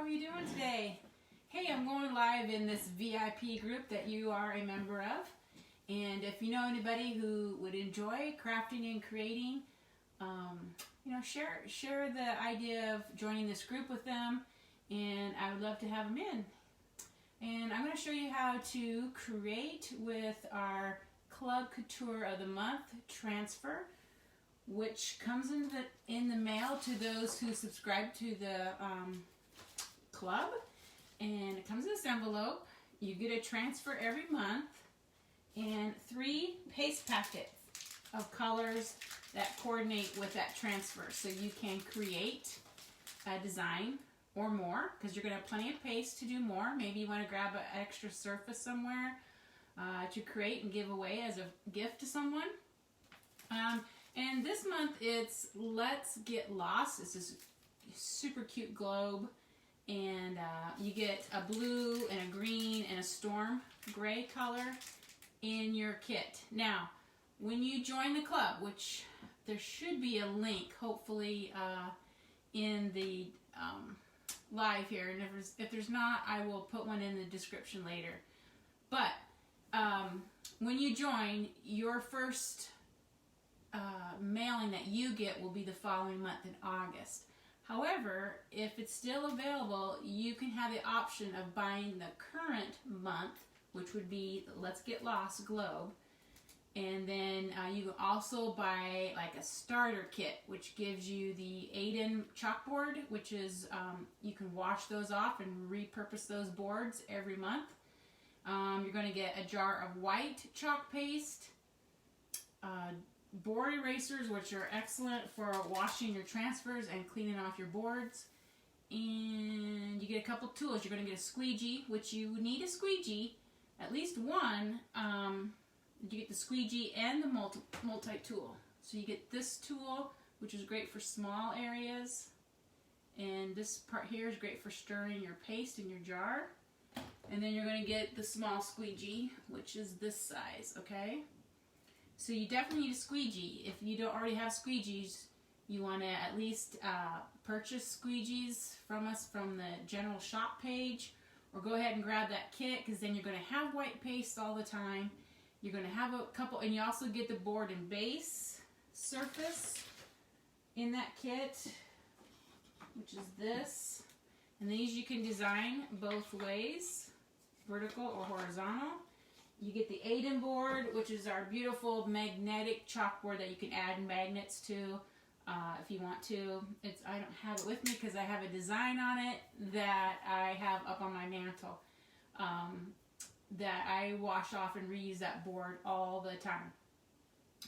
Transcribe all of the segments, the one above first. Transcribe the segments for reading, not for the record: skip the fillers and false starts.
are you doing today? Hey, I'm going live in this VIP group that you are a member of. And if you know anybody who would enjoy crafting and creating, share the idea of joining this group with them, and I would love to have them in. And I'm going to show you how to create with our Club Couture of the Month transfer, which comes in the mail to those who subscribe to the club, and it comes in this envelope. You get a transfer every month and 3 paste packets of colors that coordinate with that transfer, so you can create a design or more, because you're going to have plenty of paste to do more. Maybe you want to grab an extra surface somewhere to create and give away as a gift to someone. And this month it's Let's Get Lost. It's this super cute globe, and you get a blue and a green and a storm gray color in your kit. Now, when you join the club, which there should be a link, hopefully, in the live here, and if there's not, I will put one in the description later. But when you join, your first mailing that you get will be the following month in August. However, if it's still available, you can have the option of buying the current month, which would be Let's Get Lost globe, and then you can also buy like a starter kit, which gives you the 8-in chalkboard, which is you can wash those off and repurpose those boards every month. You're going to get a jar of white chalk paste, board erasers, which are excellent for washing your transfers and cleaning off your boards, and you get a couple tools. You're going to get a squeegee, which you need a squeegee, at least one. You get the squeegee and the multi-tool. So you get this tool, which is great for small areas, and this part here is great for stirring your paste in your jar. And then you're going to get the small squeegee, which is this size, okay? So you definitely need a squeegee. If you don't already have squeegees, you want to at least purchase squeegees from us from the general shop page, or go ahead and grab that kit, because then you're going to have white paste all the time. You're going to have a couple, and you also get the board and base surface in that kit, which is this. And these you can design both ways, vertical or horizontal. You get the 8-in board, which is our beautiful magnetic chalkboard that you can add magnets to if you want to. I don't have it with me because I have a design on it that I have up on my mantle that I wash off and reuse that board all the time.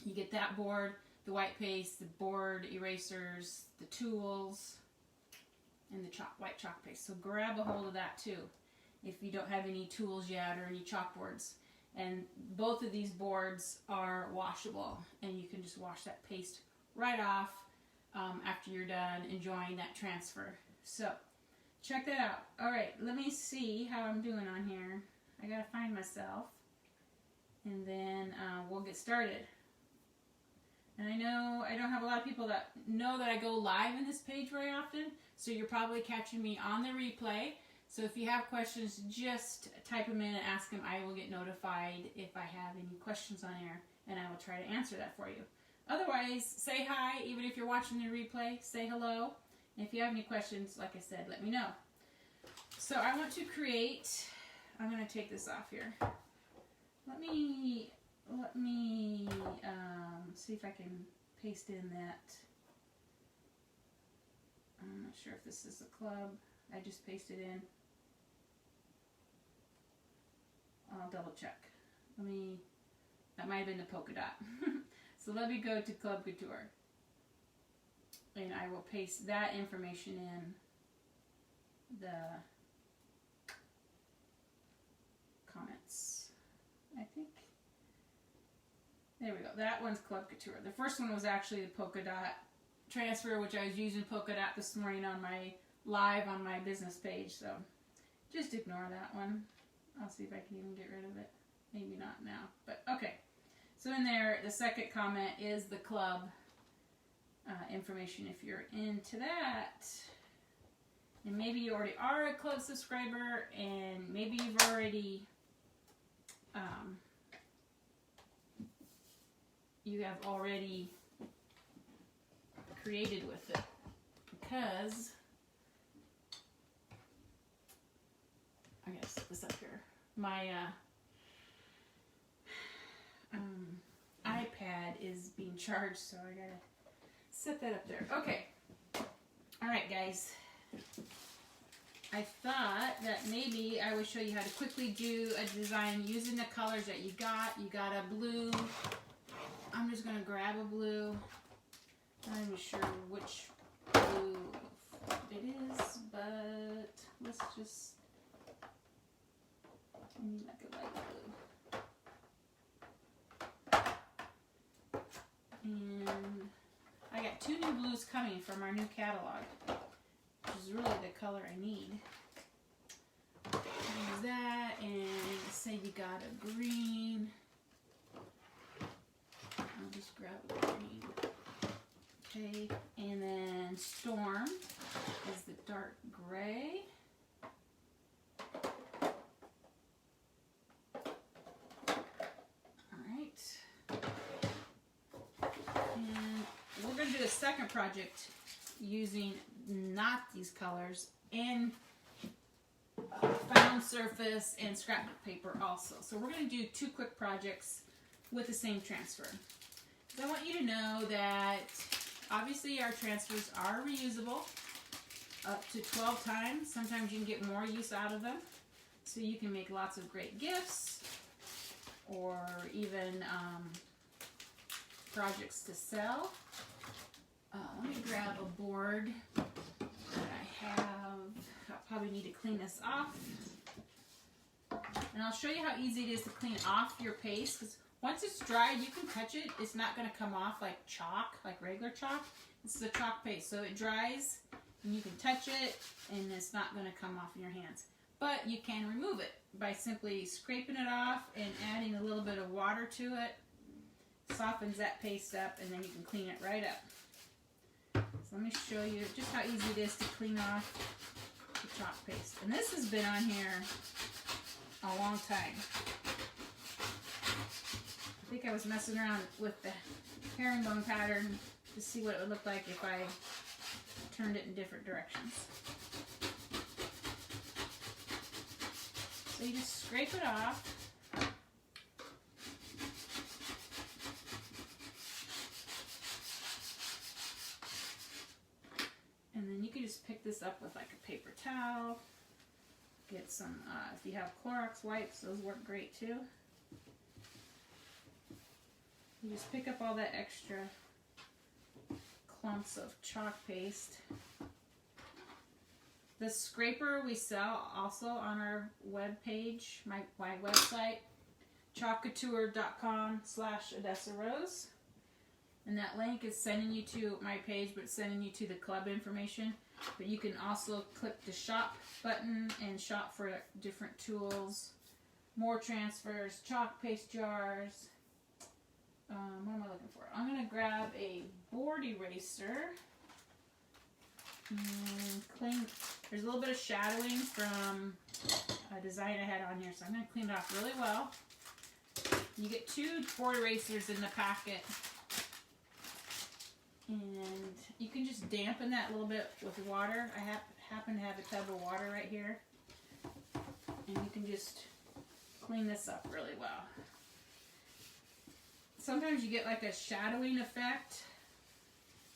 You get that board, the white paste, the board erasers, the tools, and the white chalk paste. So grab a hold of that too if you don't have any tools yet or any chalkboards. And both of these boards are washable, and you can just wash that paste right off after you're done enjoying that transfer. So check that out. All right, let me see how I'm doing on here. I gotta find myself, and then we'll get started. And I know I don't have a lot of people that know that I go live in this page very often, so you're probably catching me on the replay. So if you have questions, just type them in and ask them. I will get notified if I have any questions on air, and I will try to answer that for you. Otherwise, say hi. Even if you're watching the replay, say hello. And if you have any questions, like I said, let me know. So I want to create, I'm going to take this off here. Let me see if I can paste in that. I'm not sure if this is a club. I just pasted in. I'll double check. That might have been the polka dot. So let me go to Club Couture, and I will paste that information in the comments. I think. There we go. That one's Club Couture. The first one was actually the polka dot transfer, which I was using polka dot this morning on my live on my business page. So just ignore that one. I'll see if I can even get rid of it. Maybe not now, but okay. So in there, the second comment is the club information if you're into that. And maybe you already are a club subscriber, and maybe you've already, you have already created with it, because I gotta set this up here. My iPad is being charged, so I gotta set that up there. Okay. All right, guys. I thought that maybe I would show you how to quickly do a design using the colors that you got. You got a blue. I'm just gonna grab a blue. I'm not even sure which blue it is, but let's just like a light blue. And I got 2 new blues coming from our new catalog, which is really the color I need. Use that, and say you got a green. I'll just grab a green. Okay, and then Storm is the dark gray. Alright. And we're going to do a second project using not these colors and found surface and scrapbook paper also. So we're going to do 2 quick projects with the same transfer. So I want you to know that obviously our transfers are reusable up to 12 times. Sometimes you can get more use out of them. So you can make lots of great gifts or even projects to sell. Let me grab a board that I have. I'll probably need to clean this off. And I'll show you how easy it is to clean off your paste. Because once it's dried, you can touch it. It's not going to come off like chalk, like regular chalk. This is a chalk paste. So it dries and you can touch it and it's not going to come off in your hands. But you can remove it by simply scraping it off and adding a little bit of water to it. Softens that paste up and then you can clean it right up. So let me show you just how easy it is to clean off the chalk paste. And this has been on here a long time. I think I was messing around with the herringbone pattern to see what it would look like if I turned it in different directions. So you just scrape it off. And then you can just pick this up with like a paper towel. Get some, if you have Clorox wipes, those work great too. You just pick up all that extra clumps of chalk paste. The scraper we sell also on our web page, my website, chalkcouture.com/OdessaRose. And that link is sending you to my page, but it's sending you to the club information. But you can also click the shop button and shop for different tools, more transfers, chalk paste jars. What am I looking for? I'm going to grab a board eraser. And clean. There's a little bit of shadowing from a design I had on here, so I'm going to clean it off really well. You get 2 board erasers in the packet. And you can just dampen that a little bit with water. I happen to have a tub of water right here. And you can just clean this up really well. Sometimes you get like a shadowing effect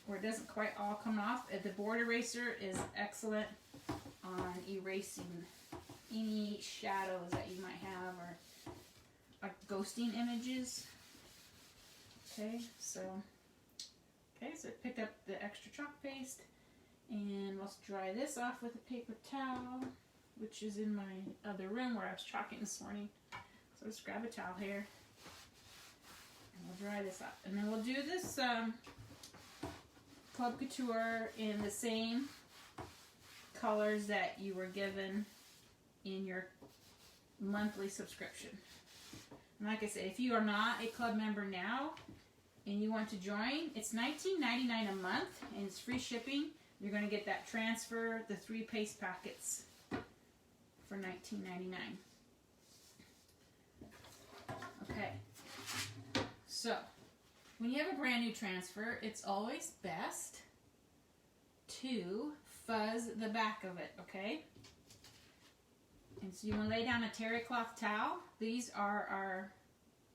where it doesn't quite all come off. The board eraser is excellent on erasing any shadows that you might have or like ghosting images. Okay, so pick up the extra chalk paste and let's dry this off with a paper towel, which is in my other room where I was chalking this morning. So just grab a towel here and we'll dry this up. And then we'll do this Club Couture in the same colors that you were given in your monthly subscription. And like I said, if you are not a club member now and you want to join, it's $19.99 a month and it's free shipping. you're going to get that transfer, the 3 paste packets for $19.99. Okay, so when you have a brand new transfer, it's always best to fuzz the back of it, okay? And so you want to lay down a terry cloth towel. These are our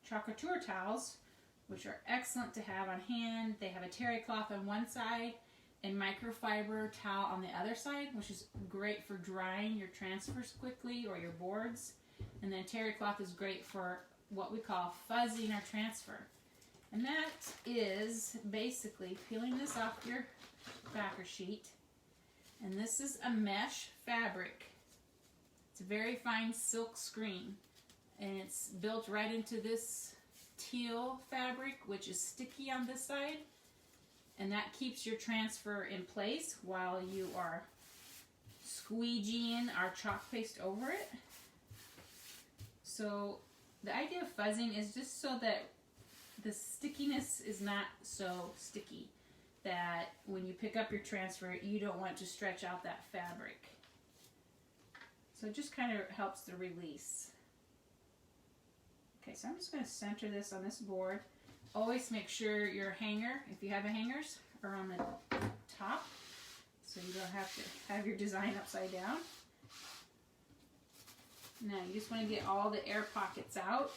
Club Couture towels, which are excellent to have on hand. They have a terry cloth on one side and microfiber towel on the other side, which is great for drying your transfers quickly or your boards. And then terry cloth is great for what we call fuzzing our transfer. And that is basically peeling this off your backer sheet. And this is a mesh fabric. It's a very fine silk screen. And it's built right into this teal fabric, which is sticky on this side. And that keeps your transfer in place while you are squeegeeing our chalk paste over it. So the idea of fuzzing is just so that the stickiness is not so sticky, that when you pick up your transfer, you don't want to stretch out that fabric. So it just kind of helps the release. Okay, so I'm just going to center this on this board. Always make sure your hanger, if you have a hangers, are on the top, so you don't have to have your design upside down. Now you just want to get all the air pockets out.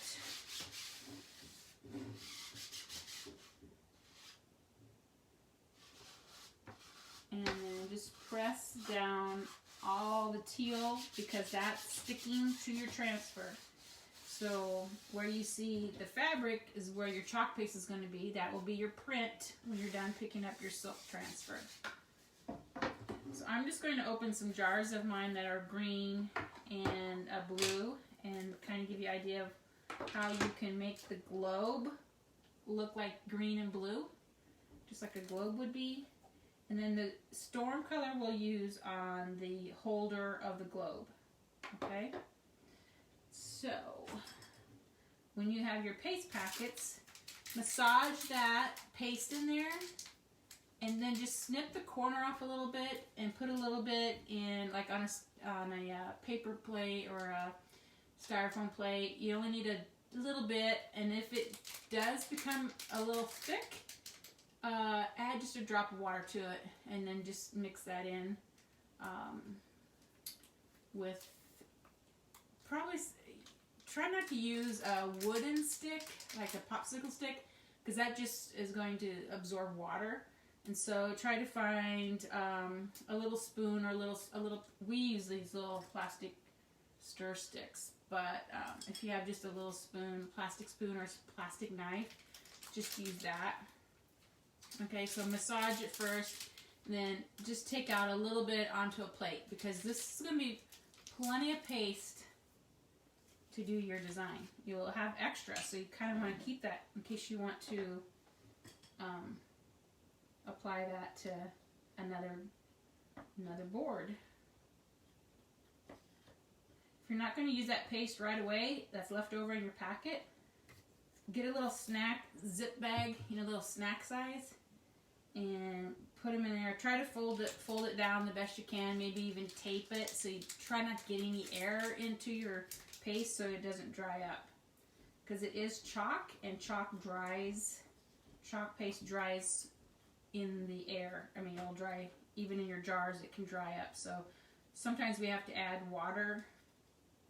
And then just press down all the teal, because that's sticking to your transfer. So where you see the fabric is where your chalk paste is going to be. That will be your print when you're done picking up your silk transfer. So I'm just going to open some jars of mine that are green and a blue, and kind of give you an idea of how you can make the globe look like green and blue, just like a globe would be. And then the storm color we'll use on the holder of the globe. Okay? So, when you have your paste packets, massage that paste in there, and then just snip the corner off a little bit and put a little bit in, like on a paper plate or a styrofoam plate. You only need a little bit, and if it does become a little thick, add just a drop of water to it, and then just mix that in with probably. Try not to use a wooden stick, like a popsicle stick, because that just is going to absorb water. And so try to find a little spoon or a little. We use these little plastic stir sticks, but if you have just a little spoon, plastic spoon or plastic knife, just use that. Okay, so massage it first, then just take out a little bit onto a plate, because this is going to be plenty of paste to do your design. You'll have extra, so you kind of want to keep that in case you want to apply that to another board. If you're not going to use that paste right away that's left over in your packet, get a little snack zip bag, little snack size, and put them in there. Try to fold it down the best you can, maybe even tape it, so you try not to get any air into your paste so it doesn't dry up, because it is chalk, and chalk paste dries in the air. I mean, it'll dry even in your jars. It can dry up, so sometimes we have to add water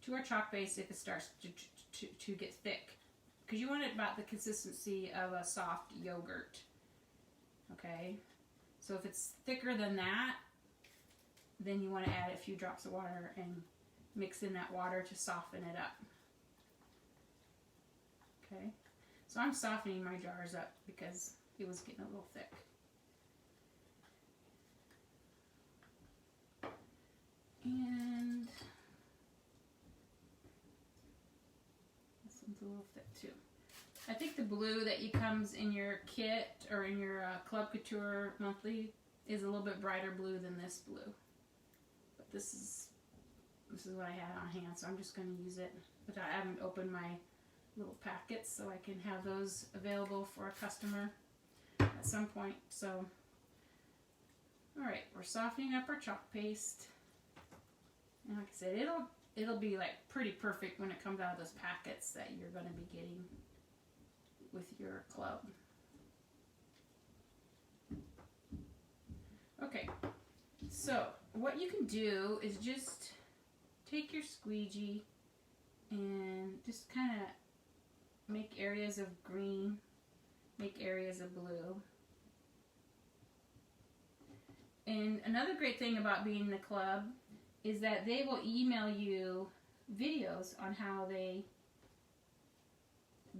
to our chalk paste if it starts to get thick, because you want it about the consistency of a soft yogurt. Okay, so if it's thicker than that, then you want to add a few drops of water and mix in that water to soften it up. Okay, so I'm softening my jars up because it was getting a little thick. And this one's a little thick too. I think the blue that comes in your kit or in your Club Couture monthly is a little bit brighter blue than this blue. But this is what I had on hand, so I'm just going to use it. But I haven't opened my little packets, so I can have those available for a customer at some point. So Alright, we're softening up our chalk paste. And like I said, it'll be like pretty perfect when it comes out of those packets that you're going to be getting with your club. Okay, so what you can do is just take your squeegee and just kind of make areas of green, make areas of blue. And another great thing about being in the club is that they will email you videos on how they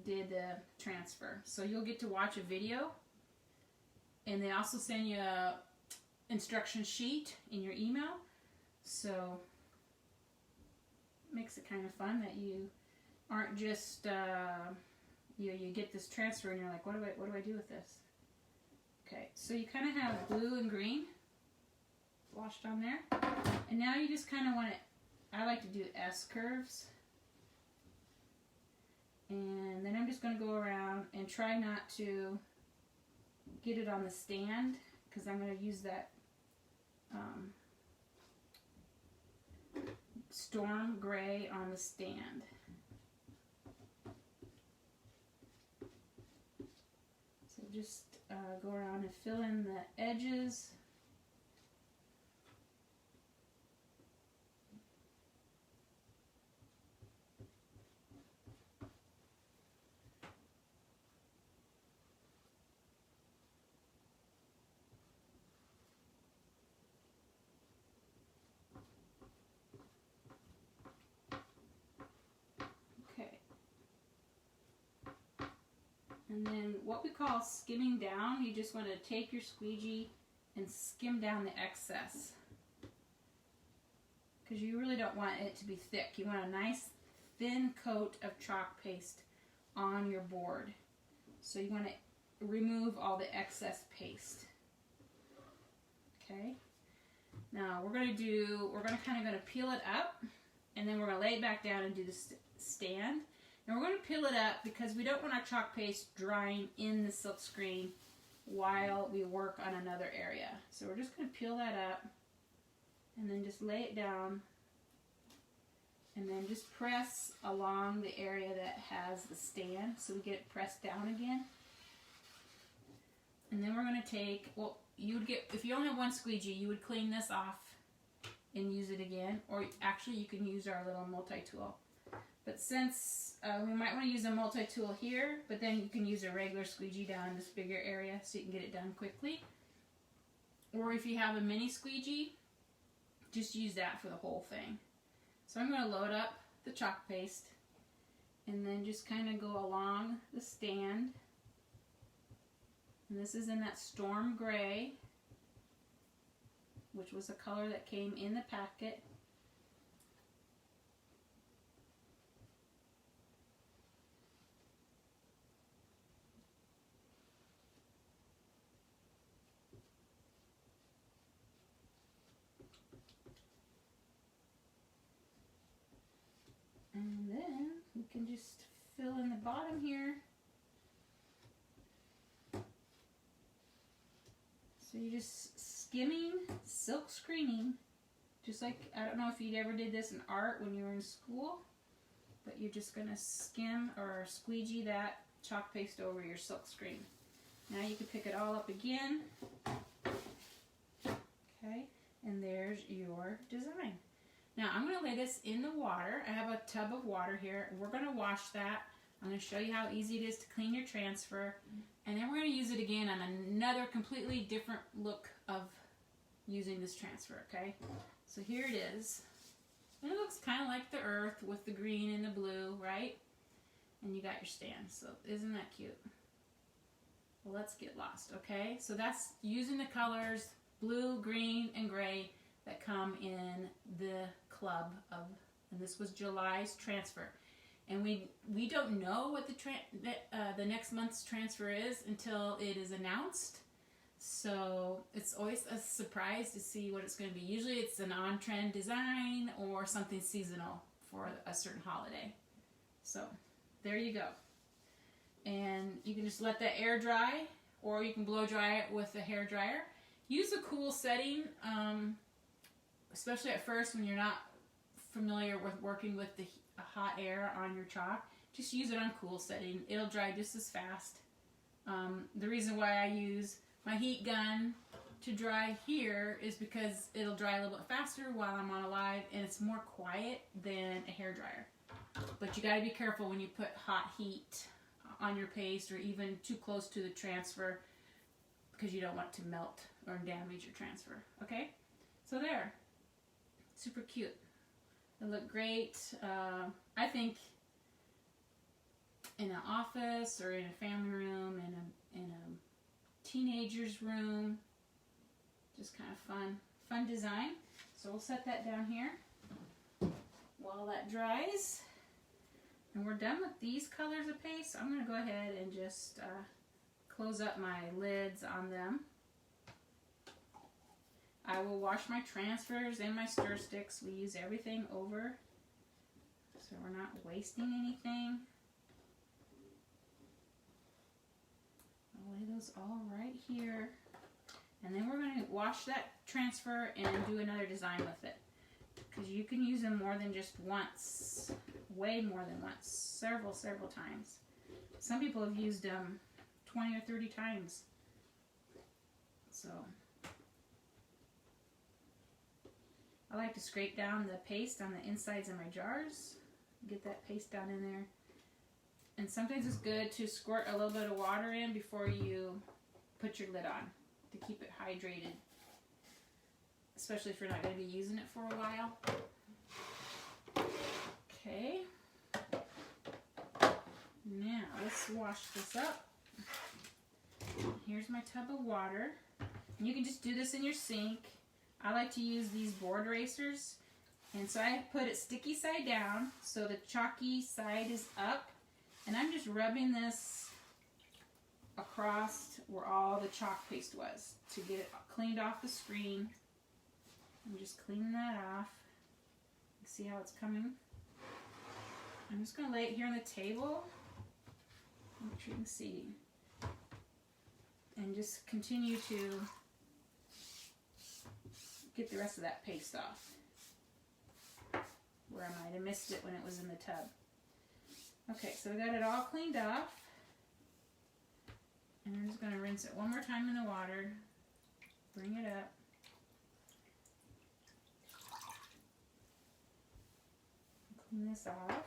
did the transfer. So you'll get to watch a video, and they also send you a instruction sheet in your email. So it makes it kind of fun that you aren't just you get this transfer and you're like, what do I do with this? Okay, so you kind of have blue and green washed on there, and now you just kind of want to, I like to do S curves, and then I'm just going to go around and try not to get it on the stand, because I'm going to use that storm gray on the stand. So just go around and fill in the edges. And then what we call skimming down, you just want to take your squeegee and skim down the excess. Because you really don't want it to be thick. You want a nice thin coat of chalk paste on your board. So you want to remove all the excess paste. Okay. Now we're kind of going to peel it up, and then we're going to lay it back down and do the stand. And we're going to peel it up because we don't want our chalk paste drying in the silk screen while we work on another area. So we're just going to peel that up and then just lay it down, and then just press along the area that has the stand so we get it pressed down again. And then we're going to take, well, you would get, if you only have one squeegee, you would clean this off and use it again, or actually you can use our little multi-tool. But since we might want to use a multi-tool here, but then you can use a regular squeegee down in this bigger area so you can get it done quickly. Or if you have a mini squeegee, just use that for the whole thing. So I'm going to load up the chalk paste and then just kind of go along the stand. And this is in that storm gray, which was a color that came in the packet. And then we can just fill in the bottom here. So you're just skimming, silk screening, just like, I don't know if you ever did this in art when you were in school, but you're just going to skim or squeegee that chalk paste over your silk screen. Now you can pick it all up again. Okay, and there's your design. Now I'm going to lay this in the water. I have a tub of water here. We're going to wash that. I'm going to show you how easy it is to clean your transfer. And then we're going to use it again on another completely different look of using this transfer, okay? So here it is. And it looks kind of like the earth with the green and the blue, right? And you got your stand. So isn't that cute? Well, let's get lost, okay? So that's using the colors blue, green, and gray that come in the club of, and this was July's transfer. And we don't know what the next month's transfer is until it is announced. So it's always a surprise to see what it's going to be. Usually it's an on-trend design or something seasonal for a certain holiday. So there you go. And you can just let that air dry, or you can blow dry it with a hair dryer. use a cool setting, especially at first when you're not familiar with working with the hot air on your chalk. Just use it on cool setting. It'll dry just as fast. The reason why I use my heat gun to dry here is because it'll dry a little bit faster while I'm on a live, and it's more quiet than a hairdryer. But you got to be careful when you put hot heat on your paste or even too close to the transfer, because you don't want to melt or damage your transfer. Okay, so there, super cute. They look great. I think in an office or in a family room, in a teenager's room, just kind of fun design. So we'll set that down here while that dries. And we're done with these colors of paste. I'm going to go ahead and just close up my lids on them. I will wash my transfers and my stir sticks. We use everything over, so we're not wasting anything. I'll lay those all right here. And then we're going to wash that transfer and do another design with it. Because you can use them more than just once. Way more than once. Several times. Some people have used them 20 or 30 times. So I like to scrape down the paste on the insides of my jars. Get that paste down in there. And sometimes it's good to squirt a little bit of water in before you put your lid on to keep it hydrated. Especially if you're not going to be using it for a while. Okay. Now let's wash this up. Here's my tub of water. And you can just do this in your sink. I like to use these board erasers. And so I put it sticky side down so the chalky side is up. And I'm just rubbing this across where all the chalk paste was to get it cleaned off the screen. I'm just cleaning that off. See how it's coming? I'm just going to lay it here on the table. Make sure you can see. And just continue to get the rest of that paste off. Where I might have missed it when it was in the tub. Okay, so we got it all cleaned off. And I'm just going to rinse it one more time in the water. Bring it up. Clean this off.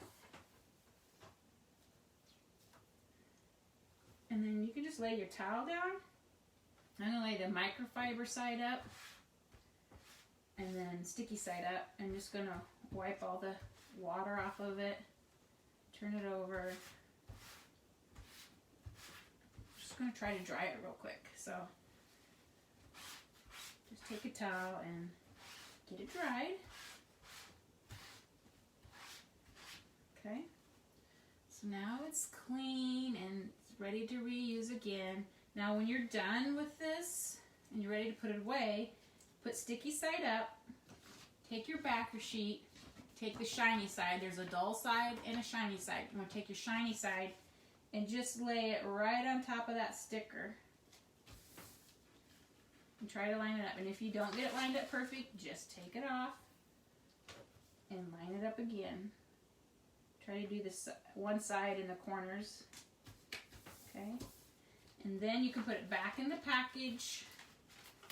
And then you can just lay your towel down. I'm going to lay the microfiber side up. And then sticky side up. I'm just going to wipe all the water off of it. Turn it over. Just going to try to dry it real quick. So just take a towel and get it dried. Okay. So now it's clean and it's ready to reuse again. Now when you're done with this and you're ready to put it away, put sticky side up. Take your backer sheet. Take the shiny side. There's a dull side and a shiny side. You want to take your shiny side and just lay it right on top of that sticker. And try to line it up. And if you don't get it lined up perfect, just take it off and line it up again. Try to do this one side in the corners. Okay. And then you can put it back in the package.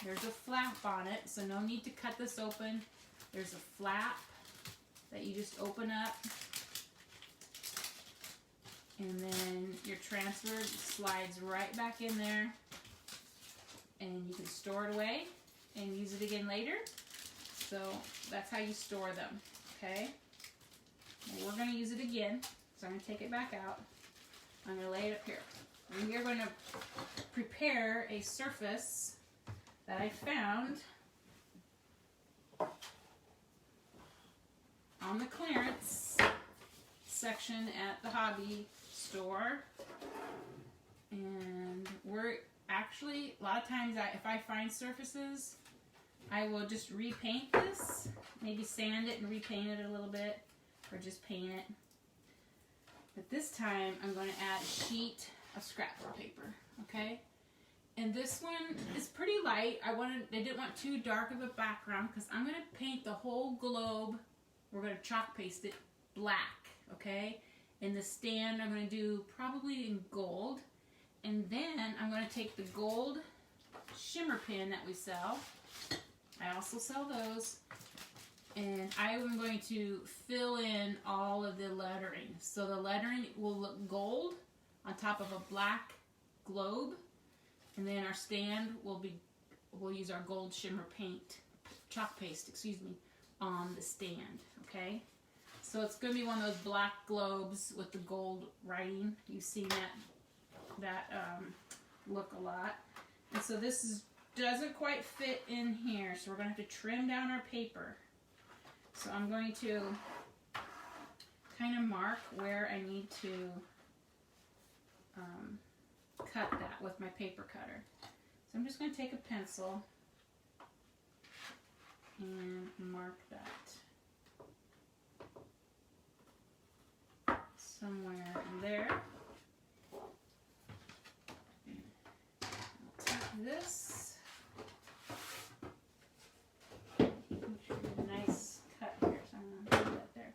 There's a flap on it, so no need to cut this open. There's a flap that you just open up. And then your transfer slides right back in there. And you can store it away and use it again later. So that's how you store them. Okay? Well, we're going to use it again. So I'm going to take it back out. I'm going to lay it up here. And we're going to prepare a surface that I found on the clearance section at the hobby store. And we're actually, a lot of times if I find surfaces, I will just repaint this. Maybe sand it and repaint it a little bit, or just paint it. But this time I'm going to add a sheet of scrapbook paper, okay? And this one is pretty light. I didn't want too dark of a background because I'm going to paint the whole globe. We're going to chalk paste it black, okay? And the stand I'm going to do probably in gold. And then I'm going to take the gold shimmer pin that we sell. I also sell those. And I am going to fill in all of the lettering. So the lettering will look gold on top of a black globe. And then our stand we'll use our gold shimmer chalk paste, on the stand, okay? So it's going to be one of those black globes with the gold writing. You've seen that look a lot. And so this doesn't quite fit in here, so we're going to have to trim down our paper. So I'm going to kind of mark where I need to cut that with my paper cutter. So I'm just going to take a pencil and mark that somewhere in there. I'll take this. Make sure you get a nice cut here, so I'm going to put that there.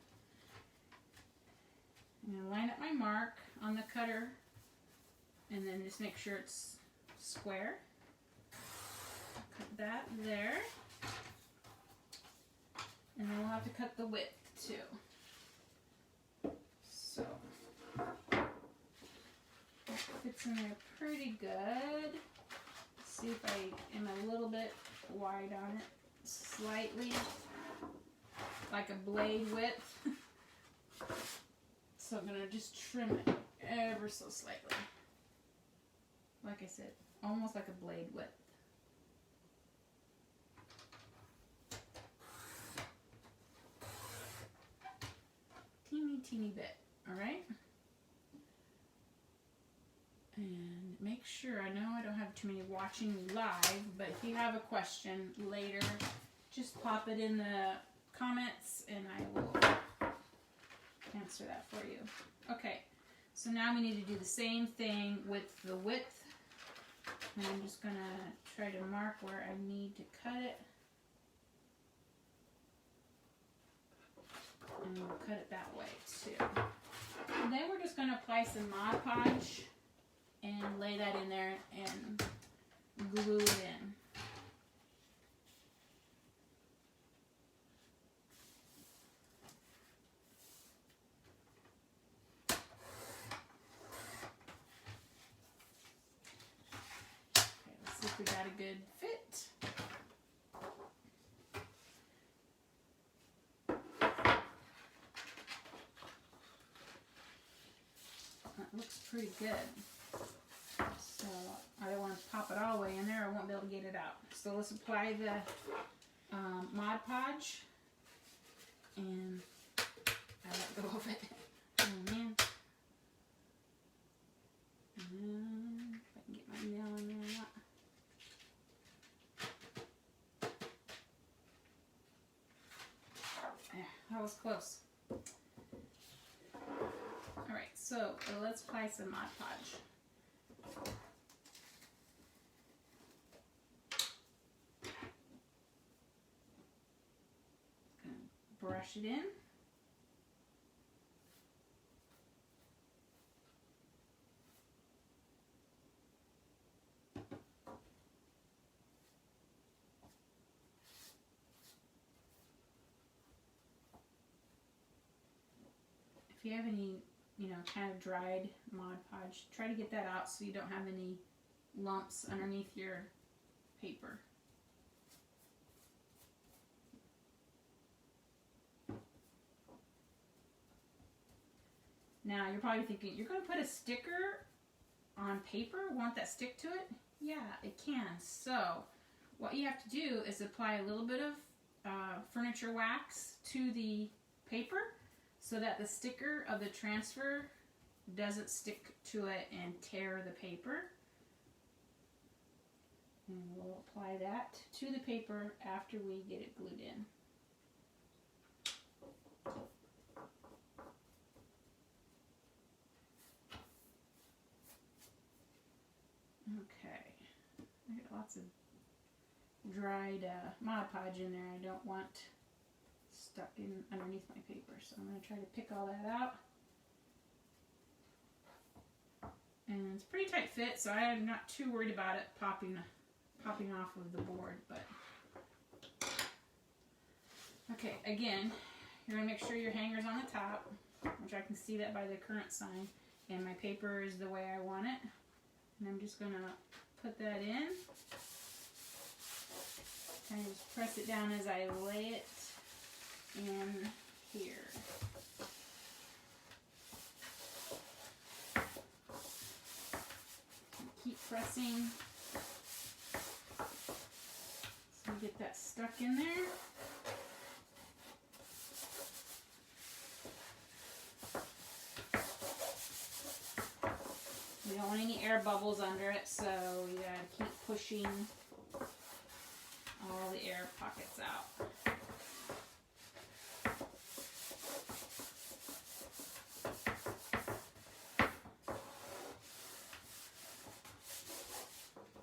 I'm going to line up my mark on the cutter. And then just make sure it's square. Cut that there. And then we'll have to cut the width too. So, that fits in there pretty good. Let's see if I am a little bit wide on it. Slightly. Like a blade width. So I'm going to just trim it ever so slightly. Like I said, almost like a blade width. Teeny bit, alright? And make sure, I know I don't have too many watching me live, but if you have a question later, just pop it in the comments and I will answer that for you. Okay, so now we need to do the same thing with the width. And I'm just going to try to mark where I need to cut it. And we'll cut it that way too. And then we're just going to apply some Mod Podge and lay that in there and glue it in. See if we got a good fit. That looks pretty good. So I don't want to pop it all the way in there. I won't be able to get it out. So let's apply the Mod Podge. And I let go of it. Oh man. And if I can get my nail in there or not. That was close. Alright, so let's apply some Mod Podge. Brush it in. If you have any, kind of dried Mod Podge, try to get that out so you don't have any lumps underneath your paper. Now, you're probably thinking, you're going to put a sticker on paper? Won't that stick to it? Yeah, it can. So, what you have to do is apply a little bit of furniture wax to the paper so that the sticker of the transfer doesn't stick to it and tear the paper. And we'll apply that to the paper after we get it glued in. Okay. lots of dried Mod Podge in there I don't want stuck in underneath my paper. So I'm going to try to pick all that out. And it's pretty tight fit, so I'm not too worried about it popping off of the board. But okay, again, you're going to make sure your hanger's on the top, which I can see that by the current sign. And my paper is the way I want it. And I'm just going to put that in. Kind of just press it down as I lay it in here. Keep pressing so you get that stuck in there. You don't want any air bubbles under it, so you gotta keep pushing all the air pockets out.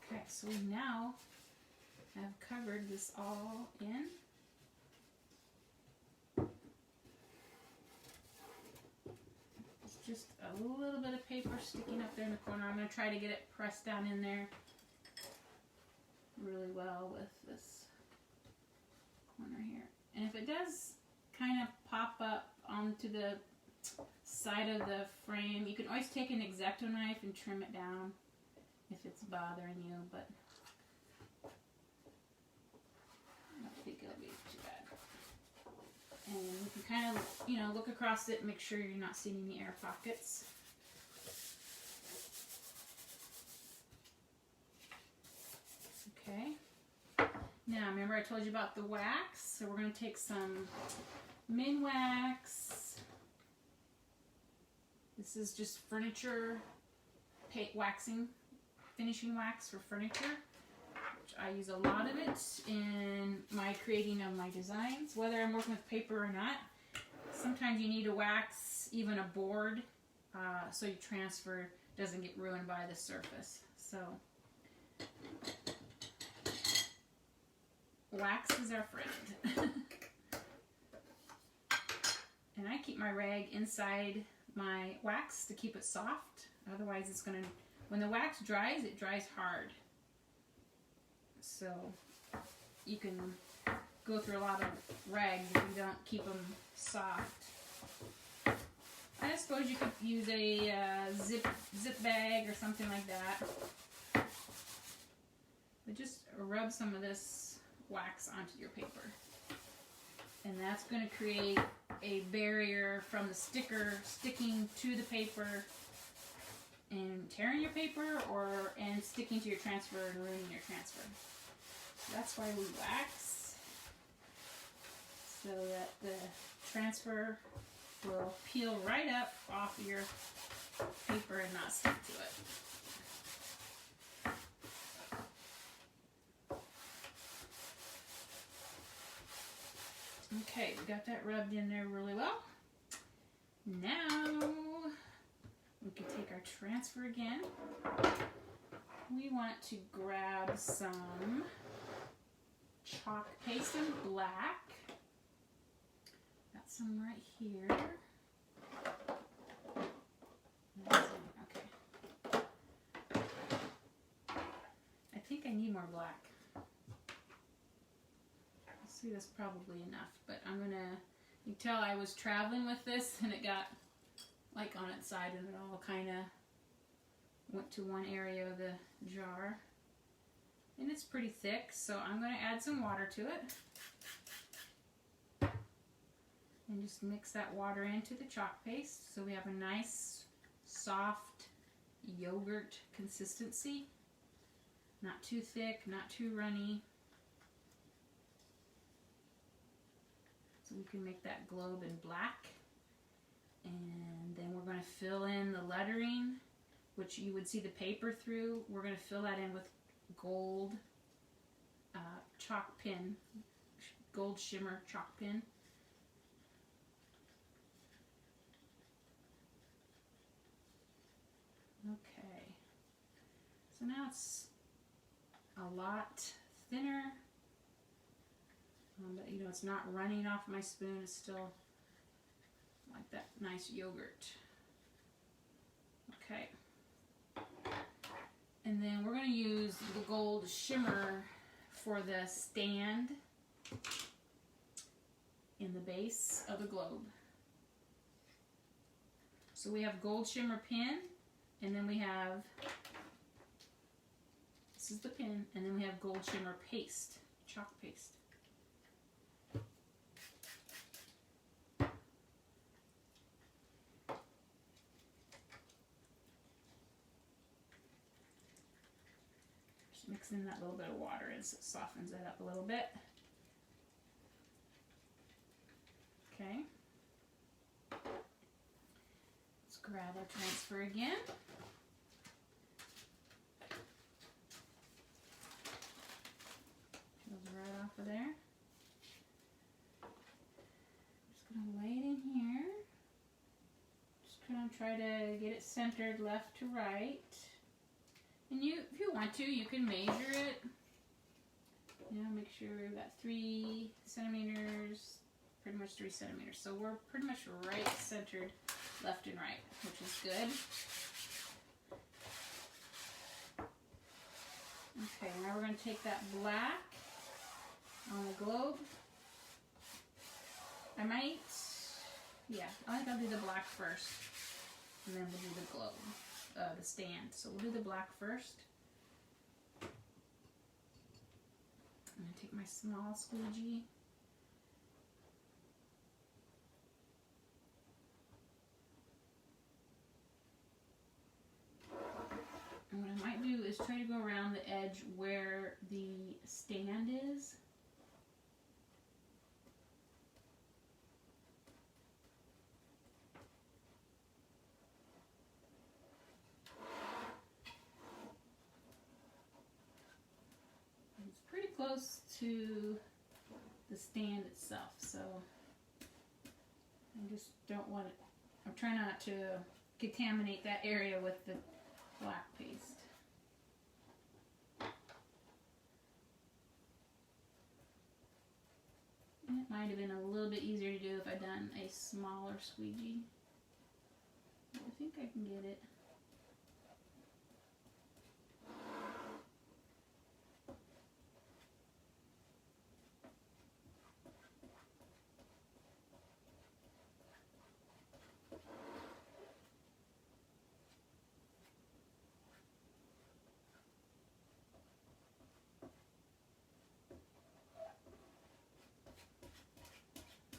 Okay, so we now have covered this all in. It's just a little bit of paper sticking up there in the corner. I'm going to try to get it pressed down in there really well with this corner here. And if it does kind of pop up onto the side of the frame, you can always take an X-Acto knife and trim it down if it's bothering you, but I don't think it'll be too bad. And you can kind of, you know, look across it and make sure you're not seeing any air pockets. Okay. Now, remember I told you about the wax, so we're going to take some Minwax. This is just furniture waxing, finishing wax for furniture, which I use a lot of it in my creating of my designs, whether I'm working with paper or not. Sometimes you need to wax even a board so your transfer doesn't get ruined by the surface. So wax is our friend. And I keep my rag inside my wax to keep it soft. Otherwise it's going to, when the wax dries, it dries hard. So you can go through a lot of rags if you don't keep them soft. I suppose you could use a zip bag or something like that. But just rub some of this wax onto your paper. And that's going to create a barrier from the sticker sticking to the paper and tearing your paper and sticking to your transfer and ruining your transfer. So that's why we wax, so that the transfer will peel right up off your paper and not stick to it. Okay, we got that rubbed in there really well. Now we can take our transfer again. We want to grab some chalk paste in black. Got some right here. Okay. I think I need more black. See, that's probably enough, but I'm gonna, you can tell I was traveling with this and it got like on its side and it all kind of went to one area of the jar. And it's pretty thick, so I'm going to add some water to it. And just mix that water into the chalk paste so we have a nice, soft yogurt consistency. Not too thick, not too runny. So we can make that globe in black. And then we're going to fill in the lettering, which you would see the paper through. We're going to fill that in with gold chalk pin, gold shimmer chalk pin. Okay. So now it's a lot thinner. But you know, it's not running off my spoon. It's still like that nice yogurt. Okay. And then we're going to use the gold shimmer for the stand in the base of the globe. So we have gold shimmer pin, and then we have, this is the pin, and then we have gold shimmer paste, chalk paste. Just mixing that little bit of water in so it softens it up a little bit. Okay. Let's grab our transfer again. Goes right off of there. Just gonna lay it in here. Just gonna try to get it centered left to right. And you, if you want to, you can measure it. You know, make sure we've got 3 centimeters. Pretty much 3 centimeters. So we're pretty much right centered left and right, which is good. Okay, now we're going to take that black on the globe. I think I'll do the black first, and then we'll do the globe, the stand. So we'll do the black first. I'm going to take my small squeegee. And what I might do is try to go around the edge where the stand is. It's pretty close to the stand itself, so I just don't want it. I'm trying not to contaminate that area with the black paste. And it might have been a little bit easier to do if I'd done a smaller squeegee. But I think I can get it.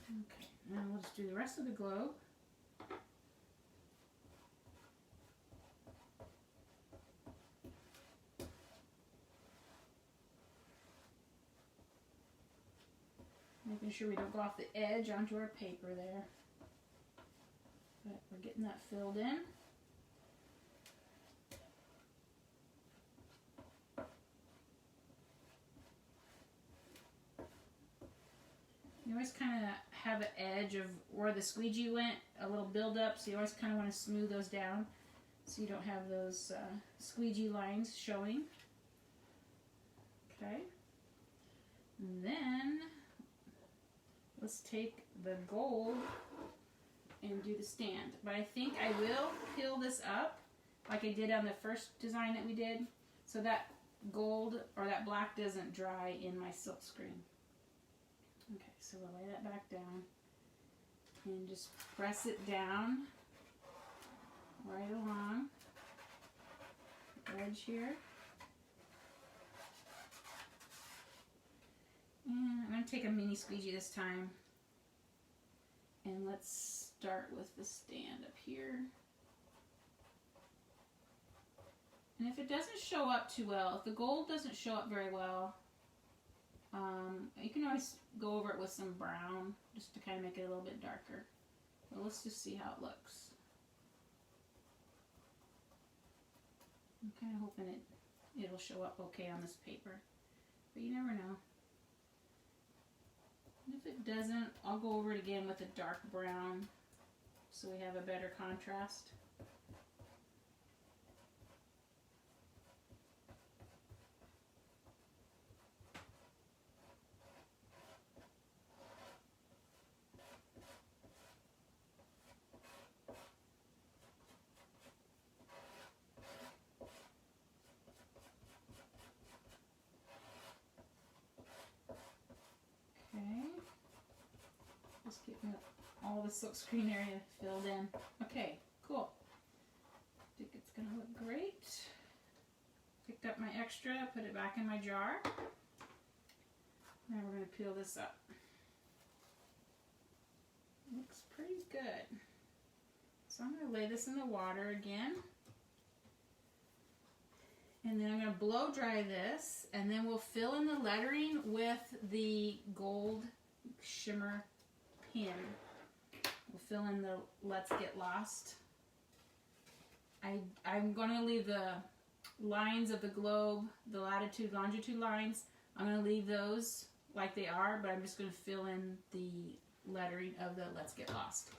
Okay, now we'll just do the rest of the globe. Making sure we don't go off the edge onto our paper there. But we're getting that filled in. You always kind of have an edge of where the squeegee went, a little build up, so you always kind of want to smooth those down so you don't have those squeegee lines showing. Okay. And then let's take the gold and do the stand. But I think I will peel this up like I did on the first design that we did, so that gold or that black doesn't dry in my silk screen. Okay, so we'll lay that back down and just press it down right along the edge here. And I'm going to take a mini squeegee this time, and let's start with the stand up here. And if it doesn't show up too well, if the gold doesn't show up very well, you can always go over it with some brown just to kind of make it a little bit darker. But let's just see how it looks. I'm kind of hoping it'll show up okay on this paper, but you never know. And if it doesn't, I'll go over it again with a dark brown so we have a better contrast. all the silkscreen area filled in. Okay, cool. I think it's gonna look great. Picked up my extra, put it back in my jar. Now we're gonna peel this up. Looks pretty good. So I'm gonna lay this in the water again. And then I'm going to blow dry this, and then we'll fill in the lettering with the gold shimmer pin. We'll fill in the Let's Get Lost. I'm going to leave the lines of the globe, the latitude, longitude lines, I'm going to leave those like they are, but I'm just going to fill in the lettering of the Let's Get Lost.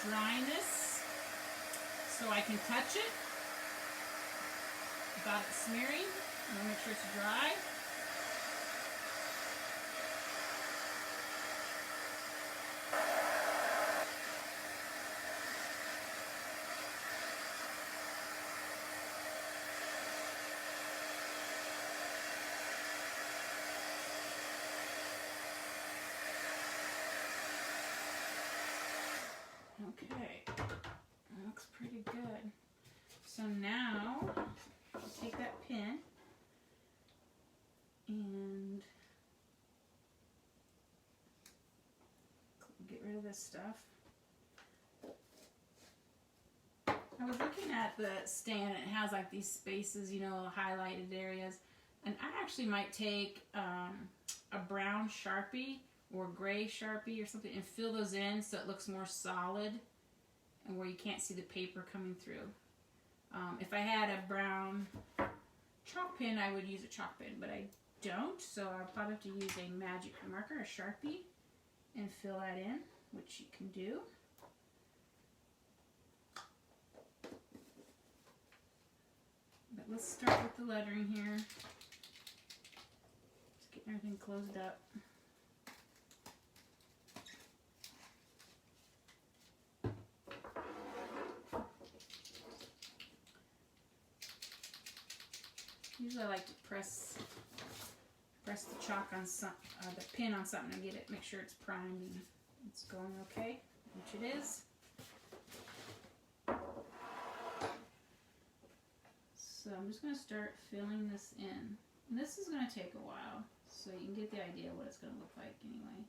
Drying this so I can touch it without it smearing. I'm going to make sure it's dry. Okay, that looks pretty good. So now, I'll take that pin and get rid of this stuff. I was looking at the stand and it has like these spaces, you know, highlighted areas. And I actually might take a brown Sharpie or gray Sharpie or something and fill those in so it looks more solid and where you can't see the paper coming through. If I had a brown chalk pen, I would use a chalk pen, but I don't, so I'll probably have to use a magic marker, a Sharpie, and fill that in, which you can do. But let's start with the lettering here. Just getting everything closed up. Usually I like to press the chalk on the pin on something and get it, make sure it's primed and it's going okay, which it is. So I'm just going to start filling this in. And this is going to take a while, so you can get the idea of what it's going to look like anyway.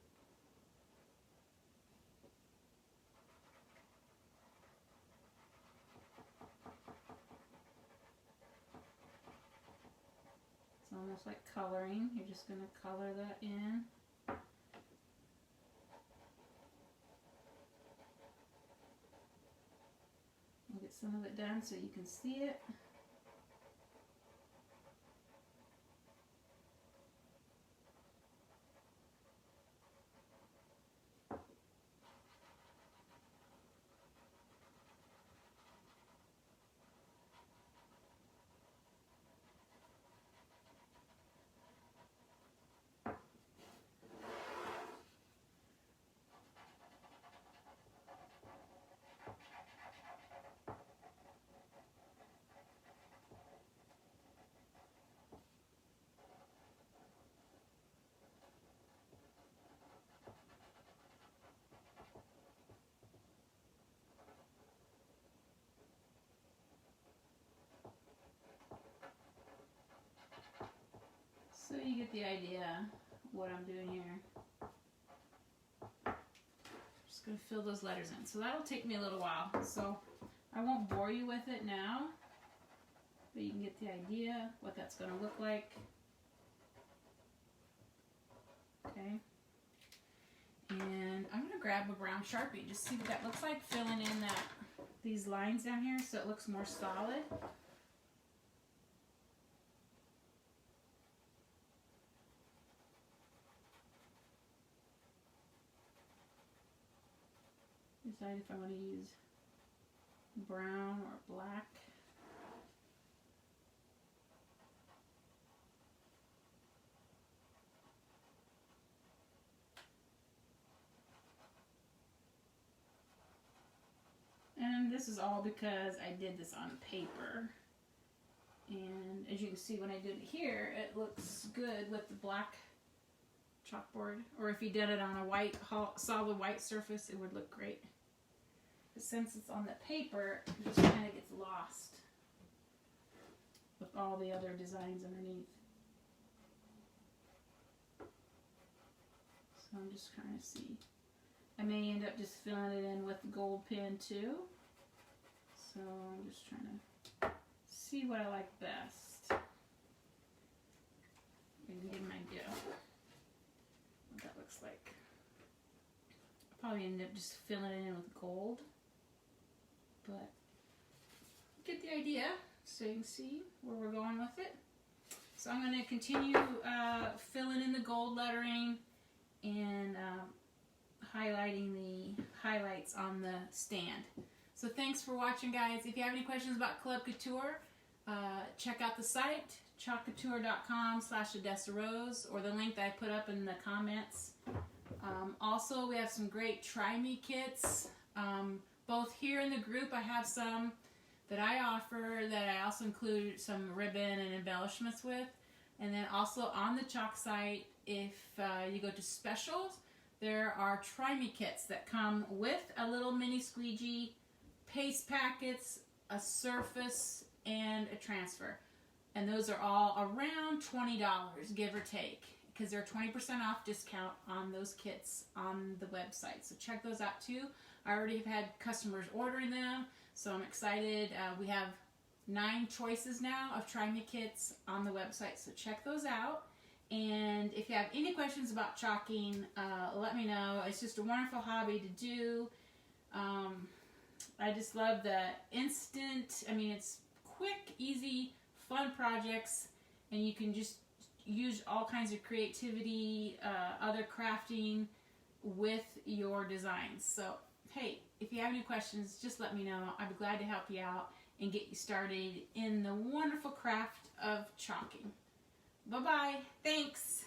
It's almost like coloring. You're just going to color that in. We'll get some of it done so you can see it. So you get the idea what I'm doing here. Just going to fill those letters in. So that'll take me a little while. So I won't bore you with it now, but you can get the idea what that's going to look like. Okay. And I'm going to grab a brown Sharpie, just see what that looks like, filling in these lines down here so it looks more solid. Decide if I want to use brown or black. And this is all because I did this on paper. And as you can see, when I did it here, it looks good with the black chalkboard. Or if you did it on a white, solid white surface, it would look great. But since it's on the paper, it just kind of gets lost with all the other designs underneath. So I'm just trying to see. I may end up just filling it in with the gold pen too. So I'm just trying to see what I like best. And get an idea what that looks like. I'll probably end up just filling it in with gold. But get the idea so you can see where we're going with it. So I'm going to continue filling in the gold lettering and highlighting the highlights on the stand. So thanks for watching, guys. If you have any questions about Club Couture, check out the site, chalkcouture.com/AdessaRose, or the link that I put up in the comments. Also, we have some great Try Me kits. Both here in the group, I have some that I offer that I also include some ribbon and embellishments with. And then also on the Chalk site, if you go to specials, there are Try Me kits that come with a little mini squeegee, paste packets, a surface, and a transfer. And those are all around $20, give or take, because they're 20% off discount on those kits on the website. So check those out too. I already have had customers ordering them, so I'm excited. We have 9 choices now of Try Me kits on the website, so check those out. And if you have any questions about chalking, let me know. It's just a wonderful hobby to do. I just love the instant, it's quick, easy, fun projects, and you can just use all kinds of creativity, other crafting with your designs. So, hey, if you have any questions, just let me know. I'd be glad to help you out and get you started in the wonderful craft of chalking. Bye-bye. Thanks.